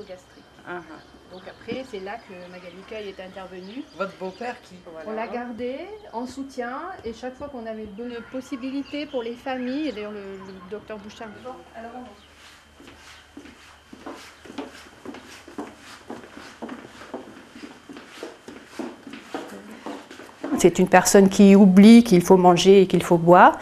gastrique. Donc après, c'est là que Magali Caille est intervenue. Votre beau-père qui... On l'a gardé en soutien et chaque fois qu'on avait une possibilité pour les familles, et d'ailleurs le docteur Bouchard... Bon, alors on... C'est une personne qui oublie qu'il faut manger et qu'il faut boire.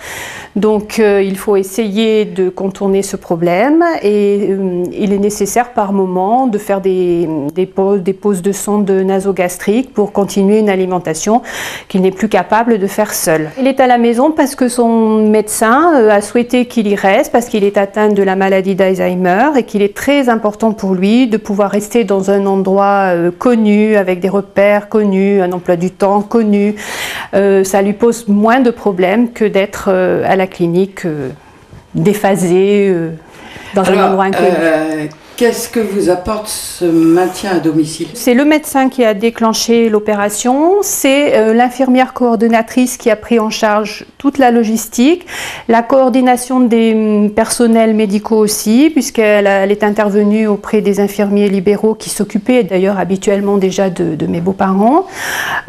Donc il faut essayer de contourner ce problème et il est nécessaire par moment de faire des pauses de sonde nasogastrique pour continuer une alimentation qu'il n'est plus capable de faire seul. Il est à la maison parce que son médecin a souhaité qu'il y reste parce qu'il est atteint de la maladie d'Alzheimer et qu'il est très important pour lui de pouvoir rester dans un endroit connu, avec des repères connus, un emploi du temps connu. Ça lui pose moins de problèmes que d'être à la clinique déphasé dans un endroit inconnu. Qu'est-ce que vous apporte ce maintien à domicile? C'est le médecin qui a déclenché l'opération, c'est l'infirmière coordonnatrice qui a pris en charge toute la logistique, la coordination des personnels médicaux aussi, puisqu'elle est intervenue auprès des infirmiers libéraux qui s'occupaient d'ailleurs habituellement déjà de mes beaux-parents,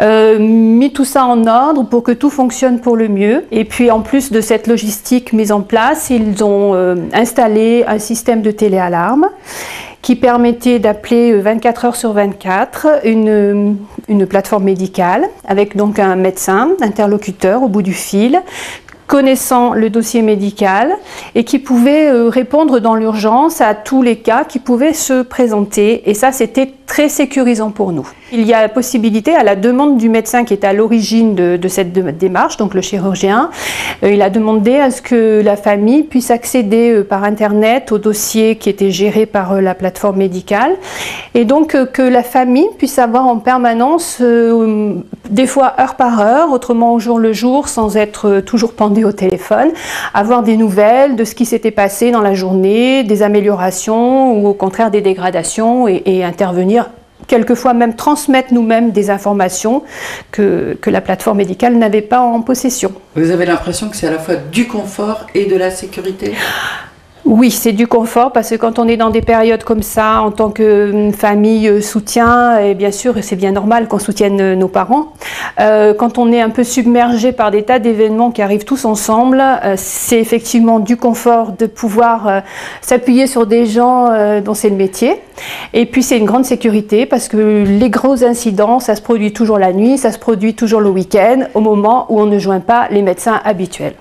mis tout ça en ordre pour que tout fonctionne pour le mieux. Et puis en plus de cette logistique mise en place, ils ont installé un système de téléalarme qui permettait d'appeler 24 heures sur 24 une plateforme médicale avec donc un médecin interlocuteur au bout du fil, connaissant le dossier médical et qui pouvait répondre dans l'urgence à tous les cas qui pouvaient se présenter. Et ça, c'était très sécurisant pour nous. Il y a la possibilité, à la demande du médecin qui est à l'origine de cette démarche, donc le chirurgien, il a demandé à ce que la famille puisse accéder par Internet au dossier qui était géré par la plateforme médicale et donc que la famille puisse avoir en permanence, des fois heure par heure, autrement au jour le jour, sans être toujours pendu au téléphone, avoir des nouvelles de ce qui s'était passé dans la journée, des améliorations ou au contraire des dégradations et intervenir, quelquefois même transmettre nous-mêmes des informations que la plateforme médicale n'avait pas en possession. Vous avez l'impression que c'est à la fois du confort et de la sécurité ? Oui, c'est du confort parce que quand on est dans des périodes comme ça, en tant que famille soutient, et bien sûr c'est bien normal qu'on soutienne nos parents, quand on est un peu submergé par des tas d'événements qui arrivent tous ensemble, c'est effectivement du confort de pouvoir s'appuyer sur des gens dont c'est le métier. Et puis c'est une grande sécurité parce que les gros incidents, ça se produit toujours la nuit, ça se produit toujours le week-end, au moment où on ne joint pas les médecins habituels.